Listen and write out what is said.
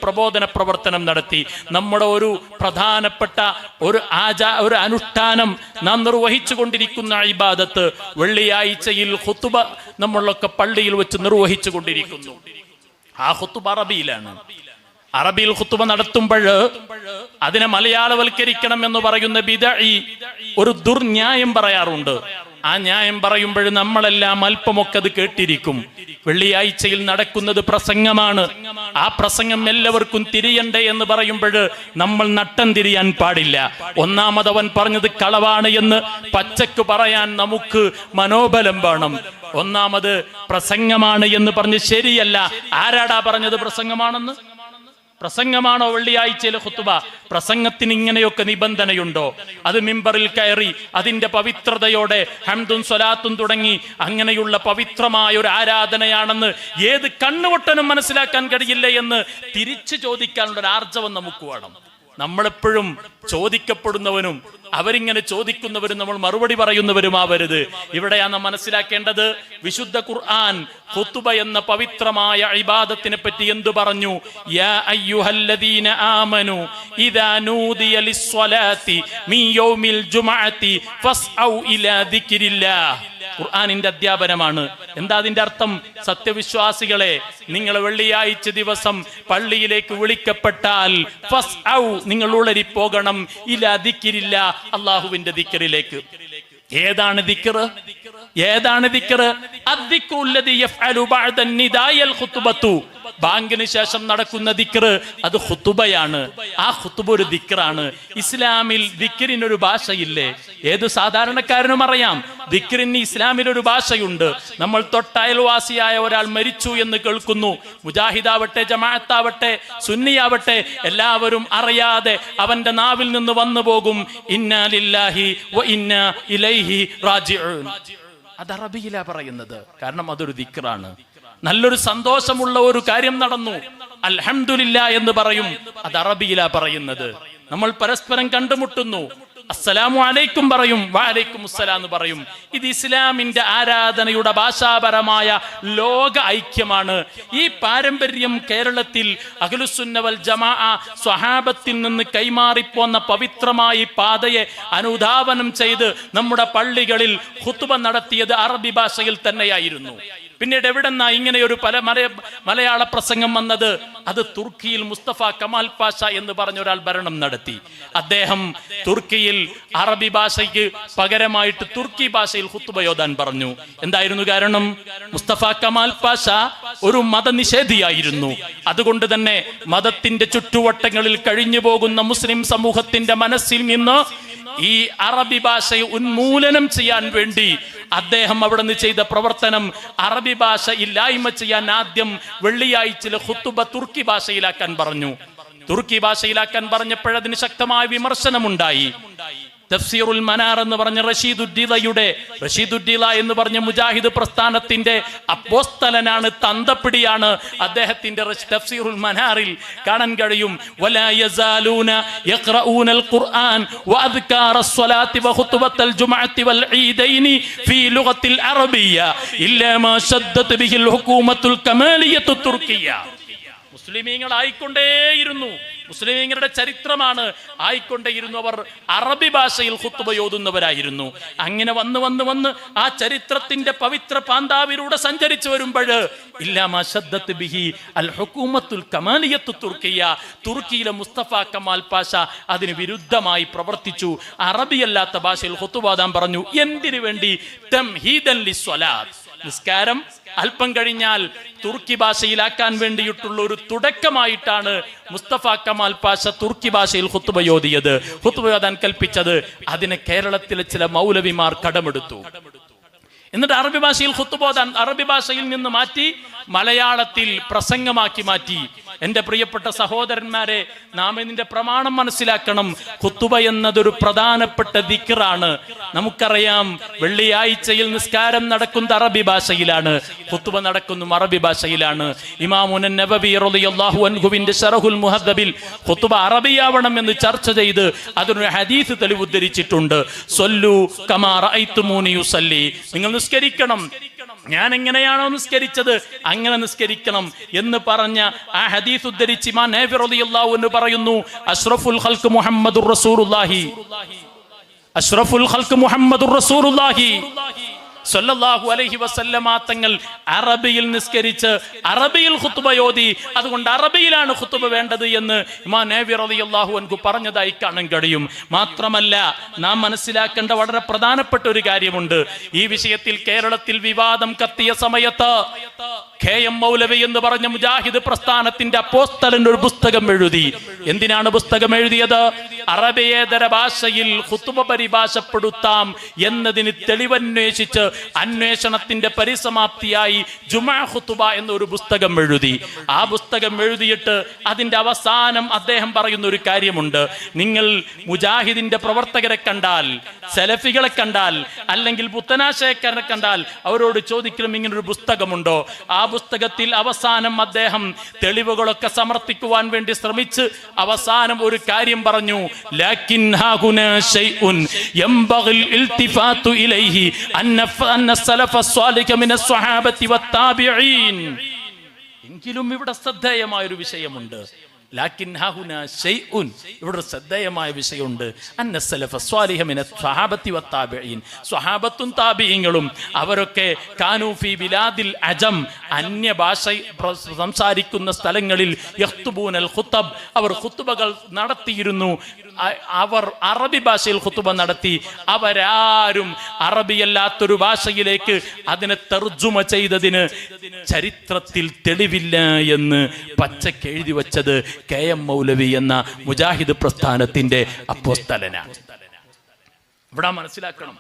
പ്രബോധന പ്രവർത്തനം നടത്തി. നമ്മുടെ ഒരു പ്രധാനപ്പെട്ട ഒരു അനുഷ്ഠാനം നാം നിർവഹിച്ചു കൊണ്ടിരിക്കുന്ന ഇബാദത്ത് വെള്ളിയാഴ്ചയിൽ ഖുതുബ നമ്മളൊക്കെ പള്ളിയിൽ വെച്ച് നിർവഹിച്ചു കൊണ്ടിരിക്കുന്നു. ആ ഖുതുബ അറബിയിലാണ്. അറബിയിൽ ഖുതുബ നടത്തുമ്പോൾ അതിനെ മലയാളവൽക്കരിക്കണം എന്ന് പറയുന്ന ബിദ്അഈ ഒരു ദുർന്യായം പറയാറുണ്ട്. ആ ന്യായം പറയുമ്പോൾ നമ്മളെല്ലാം അല്പമൊക്കെ അത് കേട്ടിരിക്കും. വെള്ളിയാഴ്ചയിൽ നടക്കുന്നത് പ്രസംഗമാണ്. ആ പ്രസംഗം എല്ലാവർക്കും തിരിയണ്ടേ എന്ന് പറയുമ്പോൾ നമ്മൾ നട്ടം തിരിയാൻ പാടില്ല. ഒന്നാമത് അവൻ പറഞ്ഞത് കളവാണ് എന്ന് പച്ചക്ക് പറയാൻ നമുക്ക് മനോബലം വേണം. ഒന്നാമത് പ്രസംഗമാണ് എന്ന് പറഞ്ഞ് ശരിയല്ല. ആരാടാ പറഞ്ഞത് പ്രസംഗമാണെന്ന്? പ്രസംഗമാണോ വെള്ളിയാഴ്ചയിലെ ഖുതുബ? പ്രസംഗത്തിന് ഇങ്ങനെയൊക്കെ നിബന്ധനയുണ്ടോ? അത് മിമ്പറിൽ കയറി അതിന്റെ പവിത്രതയോടെ ഹംദും സ്വലാത്തും തുടങ്ങി അങ്ങനെയുള്ള പവിത്രമായ ഒരു ആരാധനയാണെന്ന് ഏത് കണ്ണുവട്ടനും മനസ്സിലാക്കാൻ കഴിയില്ല എന്ന് തിരിച്ചു ചോദിക്കാനുള്ള ഒരു ആർജവം നമുക്ക് വേണം. നമ്മളെപ്പോഴും ചോദിക്കപ്പെടുന്നവനും അവരിങ്ങനെ ചോദിക്കുന്നവരും നമ്മൾ മറുപടി പറയുന്നവരുമാവരുത്. ഇവിടെയാണ് നാം മനസ്സിലാക്കേണ്ടത്. വിശുദ്ധ ഖുർആൻ ഖുതുബ എന്ന പവിത്രമായ ഇബാദത്തിനെ പറ്റി എന്തു പറഞ്ഞു? യാ അയ്യുഹല്ലദീന ആമനു ഇദാ നൂദിയ ലിസ്സലാത്തി മിൻ യൗമിൽ ജുമുഅത്തി ഫസ്ഔ ഇലാ ദിക്രില്ലാഹ്. ഖുർആനിന്റെ അധ്യാപനമാണ്. എന്താ അതിന്റെ അർത്ഥം? സത്യവിശ്വാസികളെ, നിങ്ങൾ വെള്ളിയാഴ്ച ദിവസം പള്ളിയിലേക്ക് വിളിക്കപ്പെട്ടാൽ ഫസ്ഔ, നിങ്ങൾ ഉളരി പോകണം, ഇലാ ദിക്രില്ലാഹ്, അല്ലാഹുവിന്റെ ദിക്റിലേക്ക്. ഏതാണ് ദിക്ർ? ഏതാണ് ദിക്ർ? അദ്ദിക്റുല്ലദി യഫ്അലു ബഅദ നിദായൽ ഖുതുബത്തു. ബാങ്കിന് ശേഷം നടക്കുന്ന ദിക്ർ അത് ഖുതുബയാണ്. ആ ഖുതുബ ഒരു ദിക്റാണ്. ഇസ്ലാമിൽ ദിക്റിനൊരു ഭാഷയില്ലേ? ഏത് സാധാരണക്കാരനും അറിയാം ദിക്റിന് ഇസ്ലാമിലൊരു ഭാഷയുണ്ട്. നമ്മൾ തൊട്ടയൽവാസിയായ ഒരാൾ മരിച്ചു എന്ന് കേൾക്കുന്നു. മുജാഹിദാവട്ടെ, ജമാഅത്താവട്ടെ, സുന്നിയാവട്ടെ, എല്ലാവരും അറിയാതെ അവന്റെ നാവിൽ നിന്ന് വന്നു പോകും ഇന്നാ ലില്ലാഹി വ ഇന്നാ ഇലൈഹി റാജിഊൻ. അത് അറബിയിലാ പറയുന്നത്. കാരണം അതൊരു ദിക്റാണ്. നല്ലൊരു സന്തോഷമുള്ള ഒരു കാര്യം നടന്നു, അൽഹംദുലില്ലാഹ് എന്ന് പറയും. അത് അറബിയിലാ പറയുന്നത്. നമ്മൾ പരസ്പരം കണ്ടുമുട്ടുന്നു, അസ്സലാമു അലൈക്കും പറയും, വഅലൈക്കും അസ്സലാം എന്ന് പറയും. ഇത് ഇസ്ലാമിന്റെ ആരാധനയുടെ ഭാഷാപരമായ ലോക ഐക്യമാണ്. ഈ പാരമ്പര്യം കേരളത്തിൽ അഹ്ലുസുന്ന വൽ ജമാഅ സ്വഹാബത്തിൽ നിന്ന് കൈമാറിപ്പോന്ന പവിത്രമായ പാതയെ അനുധാവനം ചെയ്ത് നമ്മുടെ പള്ളികളിൽ ഖുതുബ നടത്തിയത് അറബി ഭാഷയിൽ തന്നെയായിരുന്നു. പിന്നീട് എവിടെന്നാ ഇങ്ങനെ ഒരു മലയാള പ്രസംഗം വന്നത്? അത് തുർക്കിയിൽ മുസ്തഫ കമാൽ പാഷ എന്ന് പറഞ്ഞ ഒരാൾ ഭരണം നടത്തി. അദ്ദേഹം തുർക്കിയിൽ അറബി ഭാഷയ്ക്ക് പകരമായിട്ട് തുർക്കി ഭാഷയിൽ ഖുതുബ ഓതാൻ പറഞ്ഞു. എന്തായിരുന്നു കാരണം? മുസ്തഫ കമാൽ പാഷ ഒരു മതനിഷേധിയായിരുന്നു. അതുകൊണ്ട് തന്നെ മതത്തിന്റെ ചുറ്റുവട്ടങ്ങളിൽ കഴിഞ്ഞു പോകുന്ന മുസ്ലിം സമൂഹത്തിന്റെ മനസ്സിൽ നിന്ന് ഈ അറബി ഭാഷയെ ഉന്മൂലനം ചെയ്യാൻ വേണ്ടി അദ്ദേഹം അവിടെ നിന്ന് ചെയ്ത പ്രവർത്തനം അറബി ഭാഷ ഇല്ലായ്മ ചെയ്യാൻ ആദ്യം വെള്ളിയാഴ്ചയിലെ ഖുതുബ തുർക്കി ഭാഷയിലാക്കാൻ പറഞ്ഞു. തുർക്കി ഭാഷയിലാക്കാൻ പറഞ്ഞപ്പോഴതിന് ശക്തമായ വിമർശനമുണ്ടായി. തഫ്സീറുൽ മനാർ എന്ന് പറഞ്ഞ റഷീദുദ്ദീല എന്ന് പറഞ്ഞ മുജാഹിദ് പ്രസ്ഥാനത്തിന്റെ അപ്പോസ്തലനാണ്, തന്തപ്പിടിയാണ്. അദ്ദേഹത്തിന്റെ തഫ്സീറുൽ മനാറിൽ കാണാൻ കഴിയും, വലാ യസാലൂന യഖറഊനൽ ഖുർആൻ വഅദ്കാറസ് സ്വലാത്തി വഖുതുബത്തൽ ജുമുഅത്തി വൽ ഈദൈനി ഫീ ലുഗത്തിൽ അറബിയ്യ ഇല്ലാ മാ ശദ്ദത് ബിഹിൽ ഹുകൂമത്തുൽ കമാലിയത്തു തുർക്കിയ്യ. മുസ്ലിമീങ്ങൾ ആയിക്കൊണ്ടേയിരുന്നു. മുസ്ലിമീങ്ങളുടെ ചരിത്രമാണ് ആയിക്കൊണ്ടേയിരുന്നു. അവർ അറബി ഭാഷയിൽ ഖുതുബ ഓതുന്നവരായിരുന്നു. അങ്ങനെ വന്ന് വന്ന് വന്ന് ആ ചരിത്രത്തിന്റെ പവിത്ര പാന്താവിലൂടെ സഞ്ചരിച്ചു വരുമ്പോൾ ഇല്ലാ മാ ശദ്ദത് ബിഹി അൽ ഹുകൂമത്തുൽ കമാലിയത്തു തുർക്കിയ്യ, തുർക്കിയിലെ മുസ്തഫ കമാൽ പാഷ അതിന് വിരുദ്ധമായി പ്രവർത്തിച്ചു. അറബിയല്ലാത്ത ഭാഷയിൽ ഖുതുബ ഓതാൻ പറഞ്ഞു. എന്തിനു വേണ്ടി? തംഹീദൻ ലിസ്വലാത്ത്, നിസ്കാരം അല്പം കഴിഞ്ഞാൽ തുർക്കി ഭാഷയിലാക്കാൻ വേണ്ടിയിട്ടുള്ള ഒരു തുടക്കമായിട്ടാണ് മുസ്തഫ കമാൽ പാഷ തുർക്കി ഭാഷയിൽ ഖുതുബ ഓതിയത്, ഖുതുബ ഓതാൻ കൽപ്പിച്ചത്. അതിനെ കേരളത്തിലെ ചില മൗലവിമാർ കടമെടുത്തു. എന്നിട്ട് അറബി ഭാഷയിൽ ഖുതുബ ഓതാൻ അറബി ഭാഷയിൽ നിന്ന് മാറ്റി മലയാളത്തിൽ പ്രസംഗമാക്കി മാറ്റി. എൻ്റെ പ്രിയപ്പെട്ട സഹോദരന്മാരെ, നാം ഇതിന്റെ പ്രമാണം മനസ്സിലാക്കണം. ഖുതുബ എന്നതൊരു പ്രധാനപ്പെട്ട ദിക്റാണ്. നമുക്കറിയാം വെള്ളിയാഴ്ചയിൽ നിസ്കാരം നടക്കുന്നത് അറബി ഭാഷയിലാണ്, ഖുതുബ നടക്കുന്നതും അറബി ഭാഷയിലാണ്. ഇമാമുൻ നബവി റളിയല്ലാഹു അൻഹുവിന്റെ ശറഹുൽ മുഹദ്ദബിൽ ഖുതുബ അറബിയാവണം എന്ന് ചർച്ച ചെയ്ത് അതിനൊരു ഹദീസ് തെളിവ് ഉദ്ധരിച്ചിട്ടുണ്ട്. സല്ലു കമാ റഅയ്തുമൂനി യുസല്ലി, നിങ്ങൾ നിസ്കരിക്കണം ഞാൻ എങ്ങനെയാണോ നിസ്കരിച്ചത് അങ്ങനെ നിസ്കരിക്കണം എന്ന് പറഞ്ഞ ആ ഹദീസ് ഉദ്ധരിച്ച് ഇമാം നാഫി റളിയല്ലാഹു അൻഹു പറയുന്നു, അഷ്റഫുൽ ഖൽഖ് മുഹമ്മദുർ റസൂലുള്ളാഹി, അഷ്റഫുൽ ഖൽഖ് മുഹമ്മദുർ റസൂലുള്ളാഹി സല്ലല്ലാഹു അലൈഹി വസല്ലമ തങ്ങൾ അറബിയിൽ നിസ്കരിച്ച് അറബിയിൽ ഖുത്ബ ഓതി. അതുകൊണ്ട് അറബിയിലാണ് ഖുത്ബ വേണ്ടത് എന്ന് ഇമാം നാഫി റളിയല്ലാഹു അൻഹു പറഞ്ഞതായി കാണാൻ കഴിയും. മാത്രമല്ല, നാം മനസ്സിലാക്കേണ്ട വളരെ പ്രധാനപ്പെട്ട ഒരു കാര്യമുണ്ട്. ഈ വിഷയത്തിൽ കേരളത്തിൽ വിവാദം കത്തിയ സമയത്ത് KM മൗലവി എന്ന് പറഞ്ഞ മുജാഹിദ് പ്രസ്ഥാനത്തിന്റെ അപ്പോസ്തലൻ ഒരു പുസ്തകം എഴുതി. എന്തിനാണ് പുസ്തകം എഴുതിയത്? അറബിയേതര ഭാഷയിൽ ഖുത്ബ പരിഭാഷപ്പെടുത്താം എന്നതിന് തെളിവന്വേഷിച്ച് അന്വേഷണത്തിന്റെ പരിസമാപ്തിയായി ജുമാ ഖുത്ബ എന്നൊരു പുസ്തകം എഴുതി. ആ പുസ്തകം എഴുതിയിട്ട് അതിന്റെ അവസാനം അദ്ദേഹം പറയുന്ന ഒരു കാര്യമുണ്ട്. നിങ്ങൾ മുജാഹിദിന്റെ പ്രവർത്തകരെ കണ്ടാൽ, സലഫികളെ കണ്ടാൽ, അല്ലെങ്കിൽ പുത്തനാശയക്കാരെ കണ്ടാൽ അവരോട് ചോദിക്കണം, ഇങ്ങനൊരു പുസ്തകമുണ്ടോ? ആ പുസ്തകത്തിൽ അവസാനം അദ്ദേഹം തെളിവുകളൊക്കെ സമർത്ഥിക്കുവാൻ വേണ്ടി ശ്രമിച്ച് അവസാനം ഒരു കാര്യം പറഞ്ഞു. ലാകിൻ ഹാഹുനാ ശൈഉൻ യംബഗിൽ ഇൽതിഫാതു ഇലൈഹി അന്ന സലഫ സ്വാലിഹ മിനസ് സ്വഹാബത്തി വത്താബിഈൻ. എങ്കിലും ഇവിടെ ശ്രദ്ധേയമായ ഒരു വിഷയമുണ്ട്. ലാകിൻ ഹാഹുനാ ശൈഉൻ, ഇവിടെ ശ്രദ്ധേയമായ വിഷയമുണ്ട്. അന്ന സലഫ സ്വാലിഹ മിനസ് സ്വഹാബത്തി വത്താബിഈൻ, സ്വഹാബത്തും താബിഈങ്ങളും അവരൊക്കെ കാനൂ ഫീ ബിലാദിൽ അജം, അന്യ ഭാഷ സംസാരിക്കുന്ന സ്ഥലങ്ങളിൽ യഖ്തുബൂനൽ ഖുതബ്, അവർ ഖുത്ബകൾ നടത്തിയിരുന്നു. അവർ അറബി ഭാഷയിൽ ഖുത്ബ നടത്തി. അവരാരും അറബിയല്ലാത്തൊരു ഭാഷയിലേക്ക് അതിനെ തർജുമ ചെയ്തതിന് ചരിത്രത്തിൽ തെളിവില്ല എന്ന് പച്ചക്ക് എഴുതി വച്ചത് KM മൗലവി എന്ന മുജാഹിദ് പ്രസ്ഥാനത്തിന്റെ അപ്പോസ്തലനാണ്. ഇവിടെ മനസ്സിലാക്കണം,